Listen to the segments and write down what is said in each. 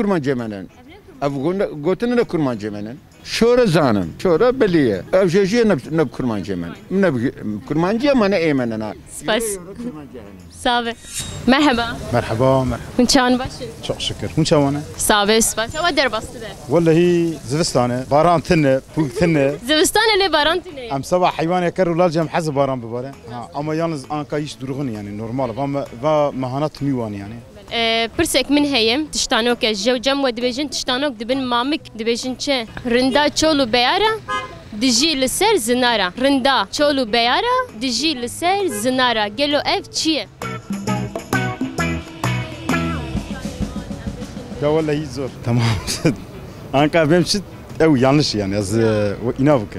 kurmancı menen. Ev gotun ne kurmancı menen. Şöyle zanım. Şöyle belliye. Ev jejiye ne kurmancı menen. Ne kurmancı menen eymenen ha. Spas. Sağ ol. Merhaba. مرحبا مرحبا Kunçan başın. çok şükür كون شوانا Sağ ol. Spas. Hava derbastı de. والله هي زفستانه باران ثنه فوق ثنه Zivistan ele barantine. ام سبع حيوان يكر ولا جم حزب باران بباره اما yalnız انكا يش دروغن يعني نورمال و مهانات ميوان يعني Pirsek min heyim tiştanok ya jevcem ve dibejin tiştanok dibin mamik dibejin çe rinda çolu beyara diji li ser zinara rinda çolu beyara diji li ser zinara gelo ev çiye يا والله هي زور تمام انكا بمشت او yanlış yani az inavuk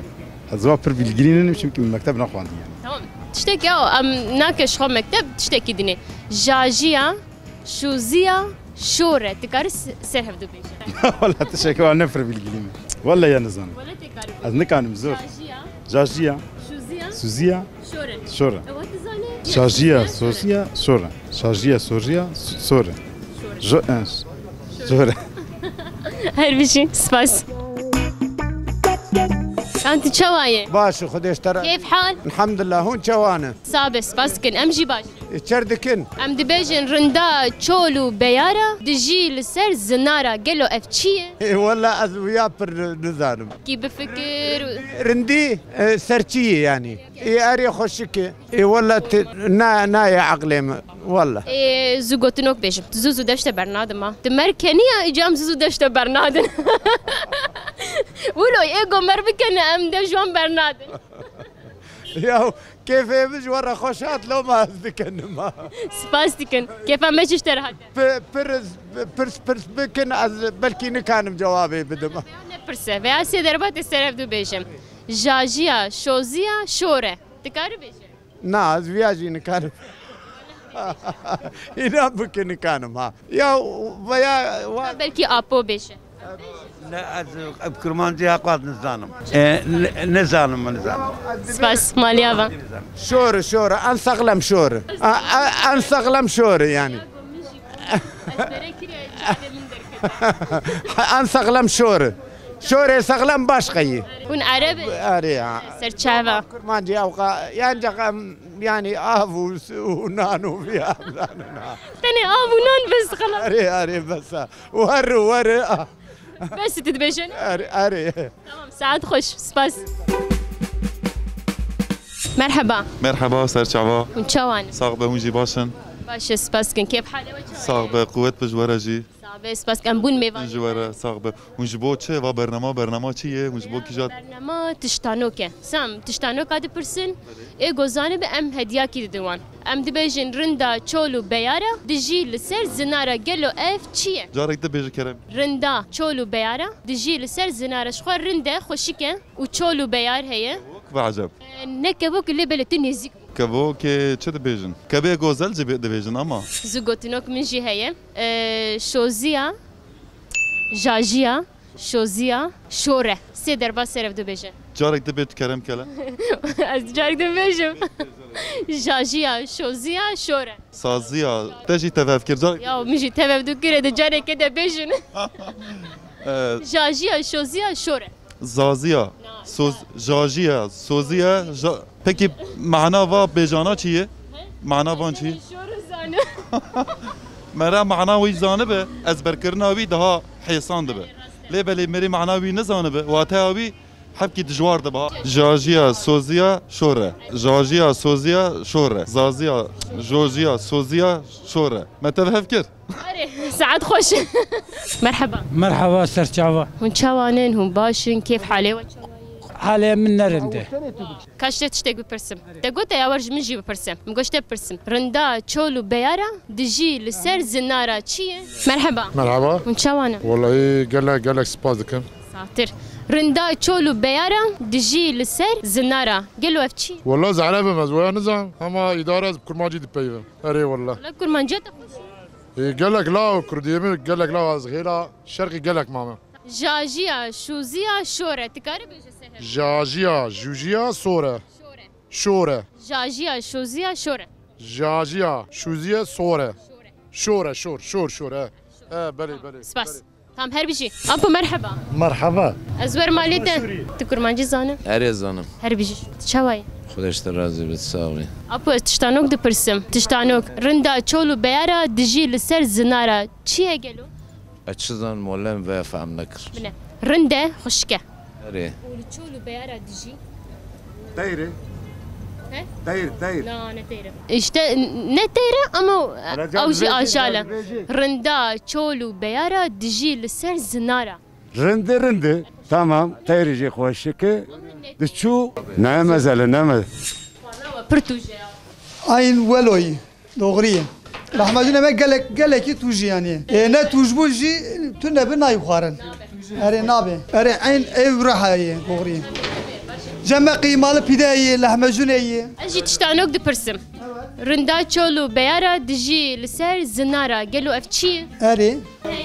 az var bir bilgilinin çünkü mektep nakvandı yani tamam tiştek ya am nakeş xo mektep tiştek dine jajiya şuziya şore tikar ser hevdu beje والله teşekkür ederim nefre bilgilinin والله ya nizam wala tikar az ne kanım zor jajiya jajiya şuziya suziya şore şora evet zane شارجية سوسية سورة شارجية سوريا سورة جو انس سورة her bir şey spas انت شوايه باش خديش ترى كيف حال الحمد لله هون شوانا سابس باسكن امجي باش تشردكن ام دبيجن رندا تشولو بيارا دجي لسر زنارا قالو افتشيه ولا ويا بر نزانم كي بفكر رندي سرتشي يعني اري خشك ولا نا يا عقلي والله زوجوتنوك بيجم زوزو دشت برنادم ما تمركنيا اجام زوزو دشت برنادن ولو ايجو مربكن ام دجوان برنادن يا كيف يمج ورا خوشات لو ما ذكن ما سباستيكن كيف ما تشتري هذا برس بكن بلكي نكانم جوابي بدما برسه في اسي دربات السرف دو بيجم جاجيا شوزيا شوره تكاري بيجم ناز فياجي نكانم هنا بكن نكانم ها يا ويا بلكي ابو بيجم لا بكرمانجي اقوات نزانم نزانم سباس ماليافا شور انسغلم شور انسغلم شور يعني انسغلم شور سغلم باشقي ون عربي اري سرچاوا كرمانجي اوقا يعني افو ونانو فيها تاني ابو نان بس خلاص اري بس ور بس تتبجن اري تمام سعد خوش سباس مرحبا مرحبا سرچاوا ونشوان صاحب هونجي باشن باش سباس كن كيف حالك صاحب قوت بجوارجي صاحب سباس كن بون ميفان جوارا صاحب هونجي بو تشه و برنامه چیه هونجي بو کی جات برنامه تشتانوكه سام تشتانوك هذا برسن اي گوزانه به ام هديه کی دوان ام دبیجن رندا چولو بیاره دجی لسر زناره گلو اف چیه جارك ده بيجي كرم رندا چولو بیاره دجی لسر زناره شخو رنده خوشیکه و چولو بیار هي بعجب نكبوك اللي بلتني نزيك كبو كي تشه ده بيجن كبي غوزل جبي ده بيجن اما زوجوتنوك من جي هي شوزيا جاجيا شوزيا شوره سي دربا سرف دو بيجن جارك ده بيت كرم كلا از جارك دو بيجم جاجيا شوزيا شوره سازيا تجي تفكر جارك يا مجي تفهم دو كده جارك كده بيجن جاجيا شوزيا شوره زازيا سوز جاجيا سوزيا peki معنا va bejana çiye معنا van çi شوره زانه مرا معنا وی زانه به ezberkirina wî daha hêsan dibe lê belê merê معنا wî nezanibe wate wî hepkî dijwar dibe jajiya soziya şore jajiya soziya şore zaziya jojiya soziya şore me tev hevkir سعد خوش مرحبا مرحبا سرچاوا ونشوانين هم باشن كيف حالي حاليا من نرنده كاش تشتاق ببرسم تقول يا ورج من جي ببرسم مقوش تبرسم رندا تشولو بيارا دجي لسر زنارا تشي مرحبا مرحبا ونشوانا والله قالك سبازكم ساتر رندا تشولو بيارا دجي لسر زنارا قالوا افتشي والله زعلان بمزويا نزعم اما اداره كرماجي دي بيفا اري والله لا كل ما جات قال لك لا كرديمي قال لك لا صغيره شرقي قال لك ماما جاجيا شوزيا شوره تكارب جاجيا جوجيا صوره شوره جاجيا شوزيا شوره جاجيا شوزيا صوره شوره شور بلي سباس Tamam her bir şey. Apo merhaba. مرحبا Ezber maliyete. Tu kurmancı zanım. Her zanım. Her bir şey. Çavay. Xudeş te razı bit sağ ol. Apo tiştanok dipirsim. Tiştanok. Rinda çolu beyara dijî li ser zinara. Çiye gelo? Açıdan mollem ve fam nakır. Bine. Rinde hoşke. Ere. Ulu çolu beyara dijî. دايرة He? دايرة دايرة La ne teyre. İşte ne teyre ama avcı aşağıla. Rinda çolu beyara dijî li ser zinara. رندة رندة تمام دايرة جي خوشك دشو نعم زال نعم Pırtuje. Ayn veloy doğruye. Lahmacun emek gelek ki tuji yani. Ne tujbu ji tu ne bir nay xaran. Ere nabe. Ere ayn ev rahaye doğruye. Cemme kıymalı pideyi, lahmacun eyi. Ajî tiştanok dipirsim. Rinda çolu beyara dijî li ser zinara. Gelo ev çiye?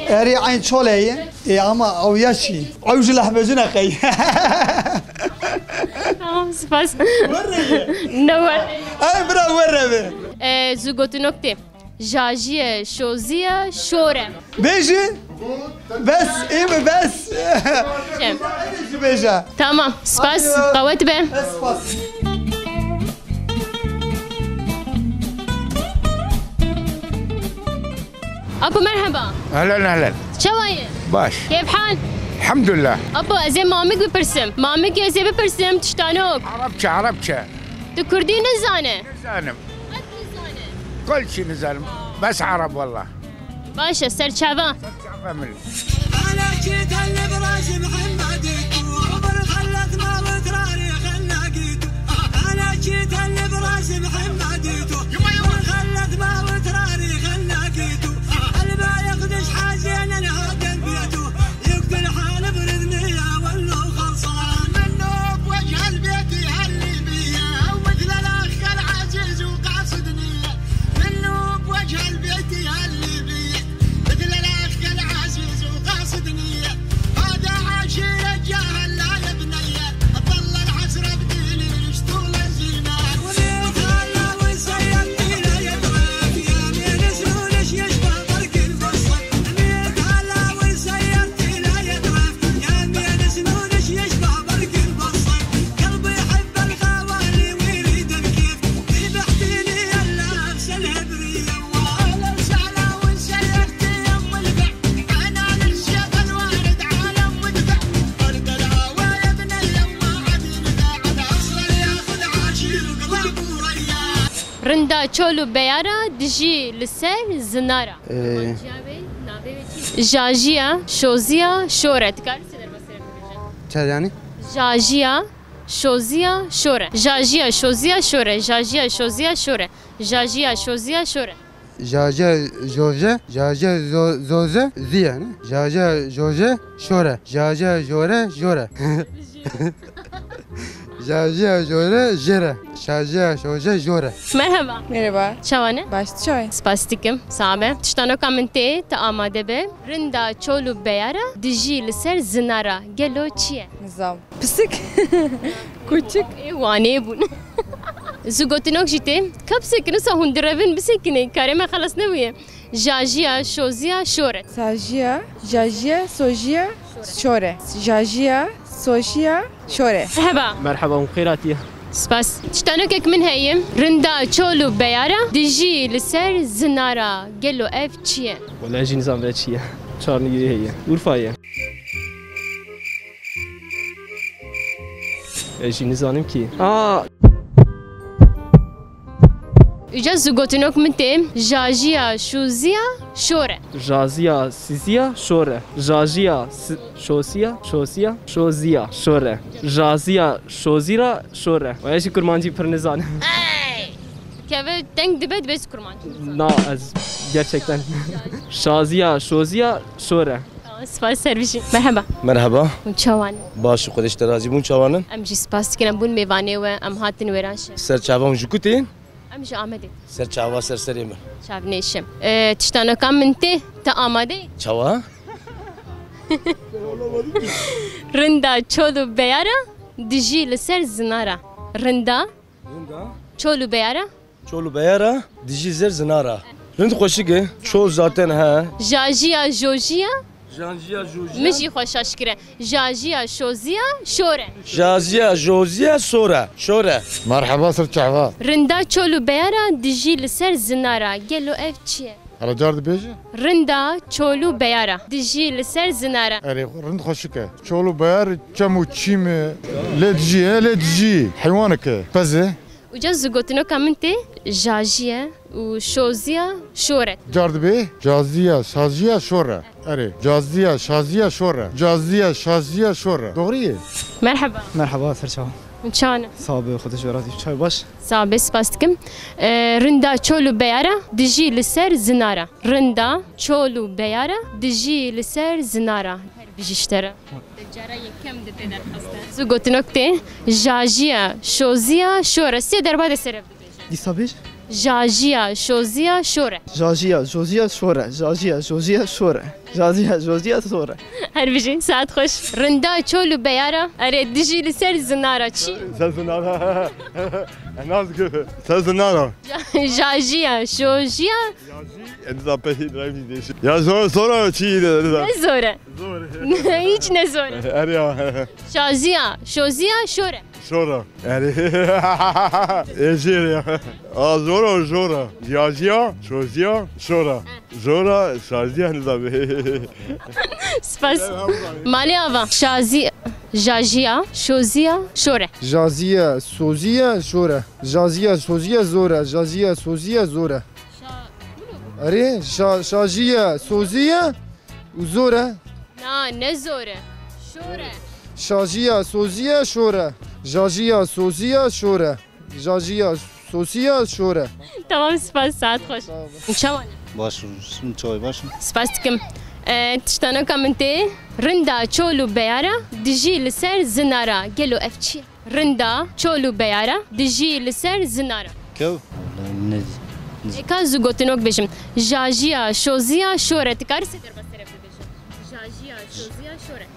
Ere ayn çoleyi. Ama av yaşi. Avcı lahmacun akay. Tamam spas. Ne var? Ay bra verre be. Zugotunok de. Jajiye, şoziye, şore. Beji. Bes, iyi bes. Şem. Beja. Tamam, spas. Kavat be. Espas. Apo merhaba. اهلا اهلا Çavayı. باش Keyf hal? الحمد لله. Apo ez ê mamik bipirsim. Mamik ez ê bipirsim tiştanok. عربشة عربشة Tu Kurdî nizane. نزانم كل شيء نزانم بس عرب والله. Başa serçava. فهمل. أنا جيت اللي براس محمديتو عمر خلتنا وتراري خلاقيتو أنا جيت اللي براس محمديتو عمر خلتنا وتراري خلاقيتو قلبه يقدش حزين الهدم بيتو يقتل حال برذنية ولو خلصان منه بوجه البيت يهلي بيه ومثل الأخ العزيز وقاصد نية منه بوجه البيت يهلي بيه مثل الأخ العزيز وقاصد نية هذا عاشر الجاهل لا يبنيه ظل العسر بديني رشتول الزينات وليت هلا وسيبتي لا يدرك يا مين سولش يشبه برك البصر وليت هلا وسيبتي لا يدرك يا مين سولش يشبه برك البصر قلبي يحب الخوالي ويريد الكيف ذبحتي لي اللبس الهبريه واهلا وسهلا وسيبتي يم البع انا للشيخ الوارد عالم مدفع فرد الهوى يا ابن اليما عاد ينفع على اصل ياخذ عاشير وقلب وريان Rinda çolu beyara dijî li ser zinara. Jajiya, şoziya, şore. Tikar Çe yani? Jajiya, şoziya, şore. Jajiya, şoziya, şore. Jajiya, şoziya, şore. Jajiya, şoziya, şore. Jaja Joje, Jaja Zoze, Ziya ne? Jaja Joje, Şore. Jaja Jore, Jore. Jaja Jore, Jere. Jaja Joje, Jore. Merhaba. Merhaba. Çavane. Baş çay. Spastikim, sabe. Tiştano kamente te amade be. Rinda çolu beyara dijî li ser zinara. Gelo çiye? Nizam. Pisik. Küçük. Wane bun. Zugotinok jite. Kap sekini sa hundirevin bisekini. Kareme xalas ne buye. Jajiya, şoziya, şoret. Sajiya, Jajiya, Sojiya, Şore. Jajiya, Sojiya, Şore. Merhaba. مرحبا وخيراتي. Spas. Tiştanokek min heyim. Rinda çolu beyara dijî li ser zinara. Gelo ev çiye? ولا اجي نظام باتشيه شارني هي ورفايه اجي نظامم كي Üca zugotinok min te. Jajiya, şoziya, şore. جازيا سيزيا شوره جاجيا شوسيا شوسيا شوزيا شوره جازيا شوزيرا شوره وياش كرمانجي برنزان Keve denk dibe dibe kurmancı. نا از gerçekten شازيا شوزيا شوره Spas servisi. Merhaba. مرحبا Çavan. باش خودش ترازی بون چوانن Em jî spas dikim bûn mêvanê we em hatin wêran şe. سر چاوان جوکوتین Em jî amade. سر چاوا سر سری من Çavnêşim. Tiştanokan min te amade. چاوا Rinda çolu beyara dijî li ser zinara. Rinda çolu beyara. چولو بیارا دیجی زر زنارا رند خوشیگه چول zaten ha Jajiya, jojiya, جانجیا جوجیا مجي خوش اشكره جاجيا شوزيا شوره جازیا جوزیا سوره شوره مرحبا سر شعبان رندا چولو بيارا دجي لسر زنارا قالو اف چيه على جارد بيجي رندا چولو بيارا دجي لسر زنارا اري رند خوشك شولو بيار كمو تشيم لا تجي حيوانك بزه وجاز قوتنو كامنتي جاجيا وشوزيا شوره جارد بي جازية شازية شورة اري جازية شازية شورة جازية شازية شورة دغرية مرحبا مرحبا سرچاو مچانه صابه خودش وراتي چای باش صابه سپاستکم رندا چولو بیاره دجی لسر زنارا رندا چولو بیاره دجی لسر زنارا بیشتره جارا یکم دته در خسته زو گوتنوکته جاجیا شوزیا شوره سه در بعد سرب دیسابیش جاجیا شوزیا شوره جاجیا جوزیا شوره جاجیا جوزیا شوره جاجیا جوزیا شوره هر بیشی ساعت خوش رندا چولو بیاره اره دجی لسر زنارا چی سلسنارا نازك سلسنارا جاجیا شوزیا انت بهي درايفي يا زور صورة شيء نه زوره هیچ نه زوره اريا شازیا شوزیا شوره شورا يعني ايجيريا زورا جورا جاجيا شوزيا شورا جورا شازيا نظامي سپاس مالی آوا شازی جاجیا شوزیا شوره جازية سوزية شورة جازية سوزية زورة جازية سوزية زورة أري شاجية سوزية وزورة نه زوره شوره شاجية سوزية شورة جاجية سوزية شورة جاجية سوزية شورة تمام سپاس ساعت خوش چمانه باش چای باش سپاس کم تشتانو کامنته رندا چولو بیاره دجی لسر زنارا گلو اف چی رندا چولو بیاره دجی لسر زنارا كو کازو گوتنوک بشم جاجیا شوزیا شوره تکار سیدر بسره بشم جاجیا شوزیا شوره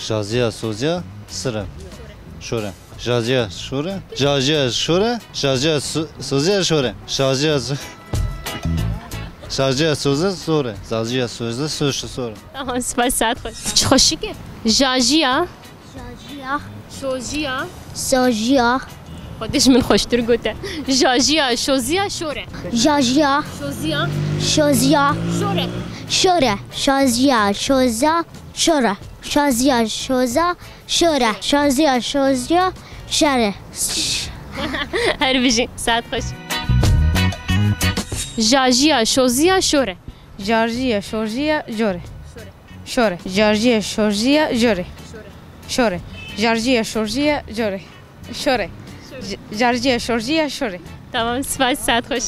جازية سوزيا سرة شورة جازية شورة جازية شورة جازية سوزيا شورة جازية سوزيا سورة جازية سوزيا سورة تمام سپاس ساعت خوش چی خوشی که جاجیا جاجیا شوزیا سوجیا خودش من خوشتر گوته جاجیا شوزیا شوره جاجیا شوزیا شوزیا شوره شوره شازیا شوزا شوره شازیا شوزا شوره شازیا شوزیا شره هر بیشی ساعت خوش جاجیا شوزیا شوره جارجیا شورجیا جوره شوره جارجیا شورجیا جوره شوره جارجیا شورجیا جوره شوره جارجیا شورجیا شوره تمام سپاس ساعت خوش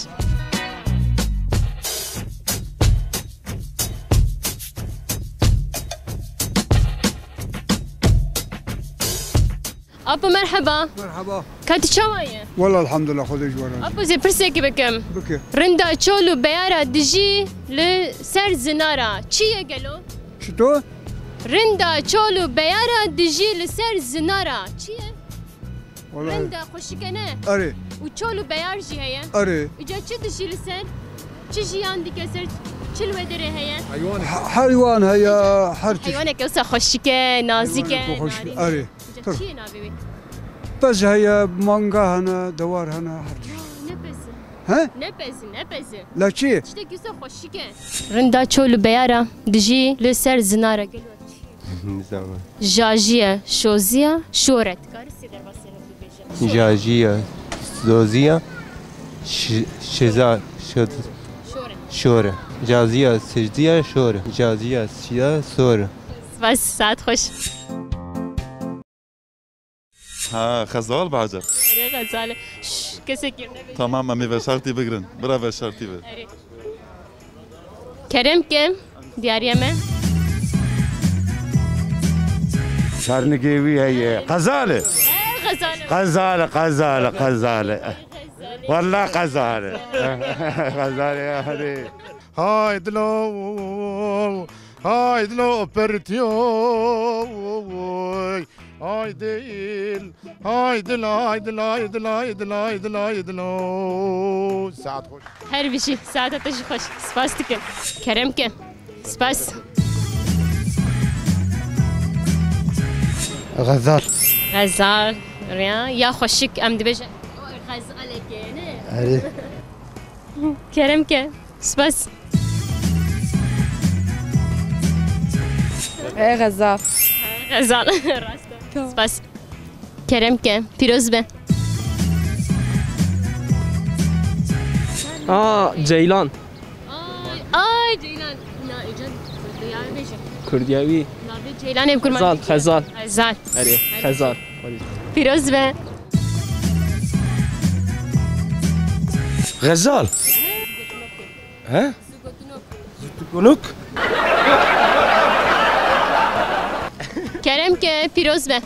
أبو مرحبا مرحبا كنت شواية والله الحمد لله خذ جوانا أبو زي برسك بكم بكي رندا تشولو بيارا دجي لسر زنارا چيه قالو شتو رندا تشولو بيارا دجي لسر زنارا چيه والله رندا خوشكنه اري وتشولو بيار جي هيا اري اجا چه دجي لسر چه جيان دي كسر چل ودره هيا حيوان هيا حرتي حيوانك اوسا خوشكه نازكه اري چيه نابي بس هيا مانجا هنا دوار هنا حرتي ها نبز لا شيء تشتكي اوسا خوشكه رندا تشولو بيارا دجي لسر زنارا قالو جاجية شوزيا شورت كارسي در بسيرة جاجية زوزيا شزا شورة جازية سجدية شورة جازية سجدية شورة بس ساعت خوش ها خزال بعجب غزالة كسك تمام امي بشرتي بقرن برا بشرتي بقرن كريم كم دياريا ما شارنقيوي هي غزالة غزالة والله غزالة غزالة يا هدي هاي دلو برتيو هاي دل ساعت خوش هر بشي ساعت تشي خوش سباس تكن كريم كم سباس غزال غزال ريا يا خوشك ام دبج غزالك يعني أري كرمك سباس غزال غزال سباس كرمك فيروز به جیلان جيلان نا اجد يا بيجي کردیاوی نابي جيلان بكل خزال خزال غزال اری خزال فيروز به غزال ها زوتونوك كرمك فيروز به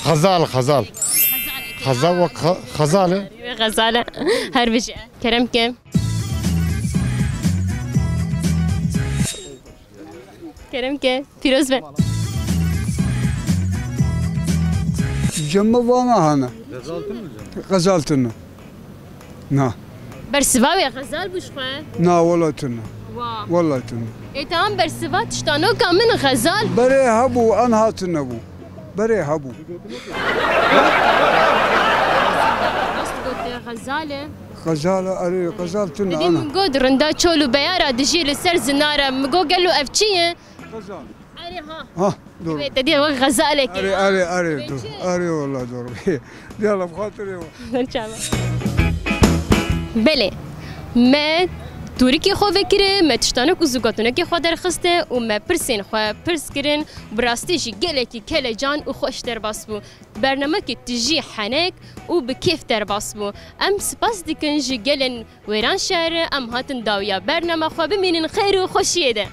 غزال غزال غزال غزالة غزالة هربجة كرمك كرمك فيروز به جمع وانا هنا غزالتنا نا برسواوي غزال بوشخه نا والله تنا واو والله تنا اي تمام برسوا تشتانو كامن غزال بري هبو انها تنبو بري هبو غزالة غزالة اري غزالتنا بدي انا مقود رندا تشولو بيارا دجي لسر زنارة مقو قالو افتشيه غزال اري ها ها دور تدي غزالة اري اري اري دور اري والله دور يلا بخاطري بله ما تورکی خو وکره ما تشتانه کو زوگاتونه که خو درخسته و ما پرسین خو پرس کرن براستی جی گله کی کله جان و خوش در باس بو برنامه کی تجی حنک و بکیف در باس بو ام سپاس دیکن جی گلن ویران شهر ام هاتن داویا برنامه خو ببینین خیر و خوشیه ده